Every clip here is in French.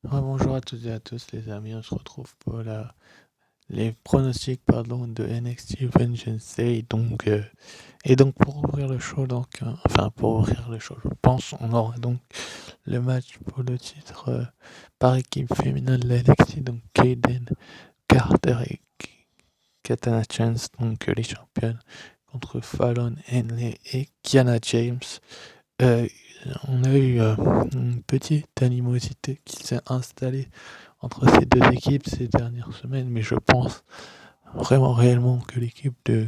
Ouais, bonjour à toutes et à tous les amis, on se retrouve pour les pronostics de NXT Vengeance Day. Donc pour ouvrir le show, pour ouvrir le show, je pense on aura donc le match pour le titre par équipe féminin de la NXT, donc Kaden Carter et Katana Chance, donc les championnes, contre Fallon Henley et Kiana James. Euh, on a eu une petite animosité qui s'est installée entre ces deux équipes ces dernières semaines, mais je pense vraiment réellement que l'équipe de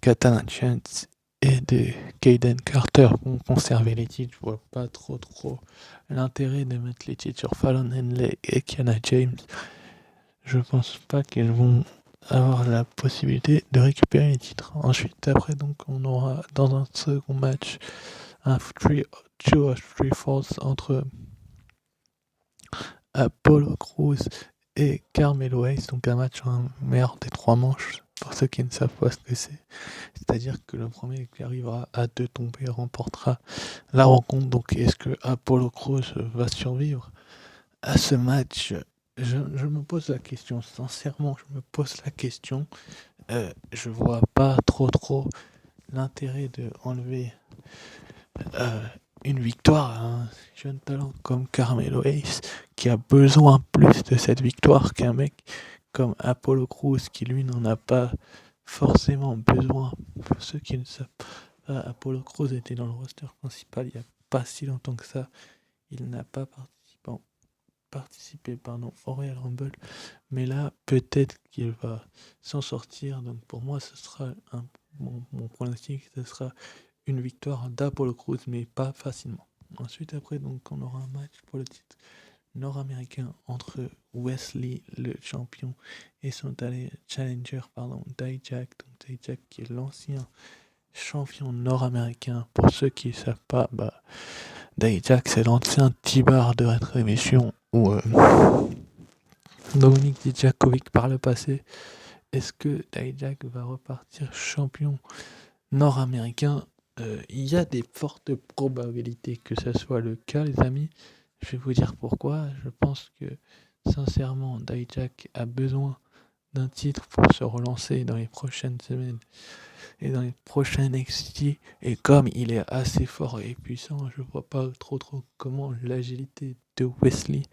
Katana Chance et de Kaden Carter vont conserver les titres. Je vois pas trop l'intérêt de mettre les titres sur Fallon Henley et Kiana James. Je pense pas qu'ils vont avoir la possibilité de récupérer les titres. Ensuite, après, donc, on aura dans un second match un 2 or 3 falls entre Apollo Crews et Carmelo Hayes, donc un match en meilleur des trois manches, pour ceux qui ne savent pas ce que c'est. C'est-à-dire que le premier qui arrivera à deux tombées remportera la rencontre. Donc est-ce que Apollo Crews va survivre à ce match? Je me pose la question, sincèrement, je me pose la question. Je vois pas trop l'intérêt de enlever euh, une victoire à un jeune talent comme Carmelo Hayes, qui a besoin plus de cette victoire qu'un mec comme Apollo Crews, qui lui n'en a pas forcément besoin. Pour ceux qui ne savent pas, Apollo Crews était dans le roster principal il n'y a pas si longtemps que ça. Il n'a pas participé au Royal Rumble, mais là peut-être qu'il va s'en sortir. Donc pour moi ce sera mon pronostic, ce sera une victoire d'Apollo Crews, mais pas facilement. Ensuite, après, donc, on aura un match pour le titre nord-américain entre Wesley, le champion, et son challenger, Dijak. Donc, Dijak qui est l'ancien champion nord-américain. Pour ceux qui ne savent pas, Dijak, c'est l'ancien T-Bar de Rétrémission ou Dominique Dijakovic par le passé. Est-ce que Dijak va repartir champion nord-américain? Il y a des fortes probabilités que ce soit le cas, les amis. Je vais vous dire pourquoi. Je pense que, sincèrement, Dijak a besoin d'un titre pour se relancer dans les prochaines semaines et dans les prochains NXT. Et comme il est assez fort et puissant, je vois pas trop comment l'agilité de Wesley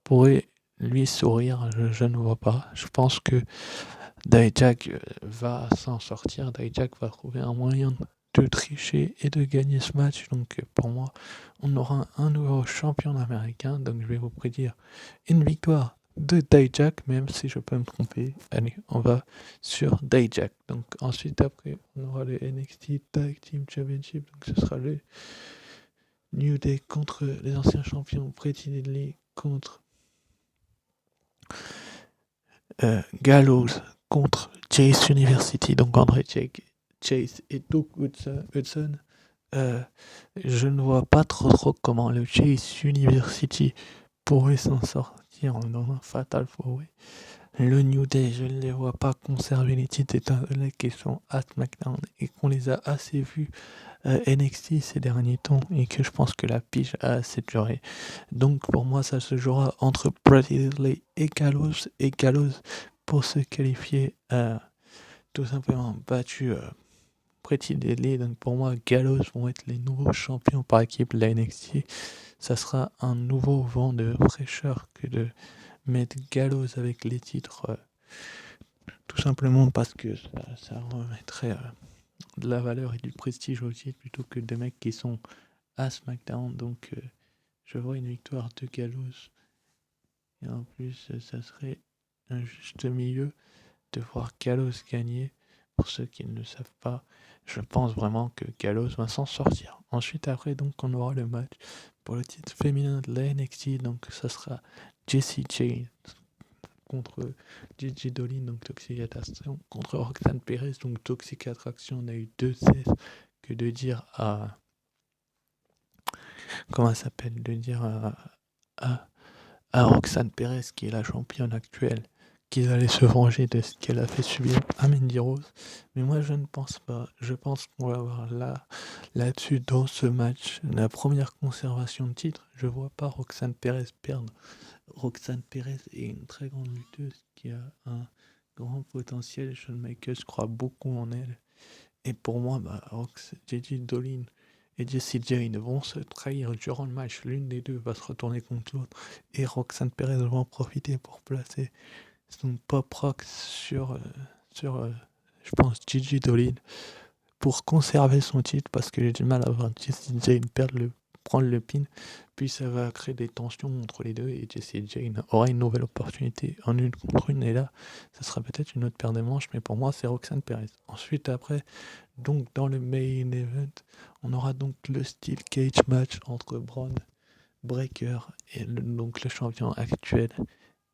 pourrait lui sourire. Je ne vois pas. Je pense que Dijak va s'en sortir. Dijak va trouver un moyen de tricher et de gagner ce match. Donc pour moi, on aura un nouveau champion américain. Donc je vais vous prédire une victoire de Dijak, même si je peux me tromper. Allez, on va sur Dijak. Donc ensuite, après, on aura le NXT Tag Team Championship. Donc ce sera le New Day contre les anciens champions Pretty Deadly contre Gallows contre Chase University, donc André Chase et Doug Hudson. Euh, je ne vois pas trop comment le Chase University pourrait s'en sortir dans un Fatal 4-Way. Le New Day, je ne les vois pas conserver les titres étant donné qu'ils sont à SmackDown et qu'on les a assez vus NXT ces derniers temps et que je pense que la pige a assez duré. Donc pour moi, ça se jouera entre Pretty Deadly et Gallows pour se qualifier tout simplement battu Pretty Deadly. Donc pour moi, Gallows vont être les nouveaux champions par équipe de la NXT. Ça sera un nouveau vent de fraîcheur que de mettre Gallows avec les titres, tout simplement parce que ça remettrait de la valeur et du prestige au titre plutôt que des mecs qui sont à SmackDown. Donc je vois une victoire de Gallows. Et en plus, ça serait un juste milieu de voir Gallows gagner. Pour ceux qui ne le savent pas, je pense vraiment que Gallows va s'en sortir. Ensuite, après, donc, on aura le match pour le titre féminin de la NXT. Donc, ça sera Jessie J contre Gigi Dolin, donc Toxic Attraction, contre Roxanne Perez, donc Toxic Attraction. On a eu 2-16. Que de dire à. Comment ça s'appelle? De dire à Roxanne Perez, qui est la championne actuelle, qu'ils allaient se venger de ce qu'elle a fait subir à Mandy Rose. Mais moi, je ne pense pas. Je pense qu'on va avoir là-dessus, dans ce match, la première conservation de titre. Je vois pas Roxane Perez perdre. Roxane Perez est une très grande lutteuse qui a un grand potentiel. Shawn Michaels croit beaucoup en elle. Et pour moi, JJ Dolin et Jessie Jane vont se trahir durant le match. L'une des deux va se retourner contre l'autre. Et Roxane Perez va en profiter pour placer son pop rock sur je pense, JJ Dolin pour conserver son titre parce que j'ai du mal à voir Jessie Jane prendre le pin. Puis ça va créer des tensions entre les deux et Jessie Jane aura une nouvelle opportunité en une contre une. Et là, ça sera peut-être une autre paire de manches, mais pour moi, c'est Roxane Perez. Ensuite, après, donc dans le main event, on aura donc le Steel Cage match entre Bron Breakker et donc le champion actuel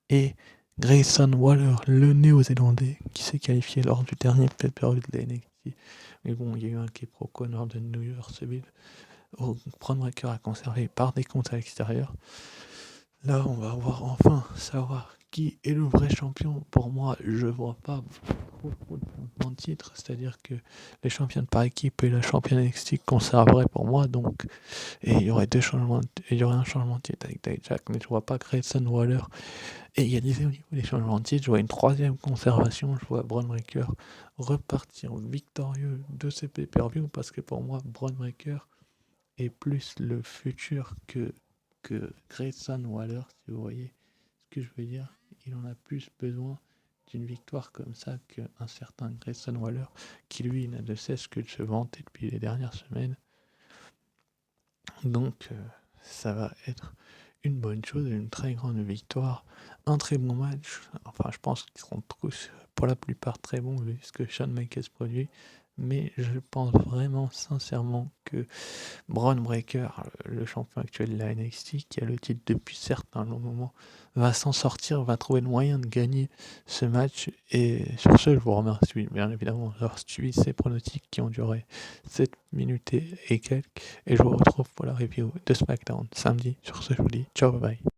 et Grayson Waller, le néo-zélandais, qui s'est qualifié lors du dernier pay-per-view de la NXT. Mais bon, il y a eu un quiproquo lors de New Year's Evil. Bron Breakker a conservé par des comptes à l'extérieur. Là, on va enfin savoir qui est le vrai champion. Pour moi, je vois pas trop de changements de titre, c'est-à-dire que les championnes par équipe et la championne NXT conserveraient pour moi, donc, et il y aurait il y aurait un changement de titre avec Dijak, mais je vois pas Grayson Waller égaliser au niveau des changements de titre. Je vois une troisième conservation, je vois Bron Breakker repartir victorieux de ces pay-per-view, parce que pour moi, Bron Breakker est plus le futur que Grayson Waller, si vous voyez ce que je veux dire. Il en a plus besoin d'une victoire comme ça qu'un certain Grayson Waller, qui lui n'a de cesse que de se vanter depuis les dernières semaines. Donc ça va être une bonne chose, une très grande victoire, un très bon match. Enfin, je pense qu'ils seront tous pour la plupart très bons vu ce que Shawn Michaels produit, mais je pense vraiment sincèrement que Bron Breakker, le champion actuel de la NXT, qui a le titre depuis certes un long moment, va s'en sortir, va trouver le moyen de gagner ce match. Et sur ce, je vous remercie bien évidemment d'avoir suivi ces pronostics qui ont duré 7 minutes et quelques. Et je vous retrouve pour la review de SmackDown samedi. Sur ce, je vous dis ciao, bye bye.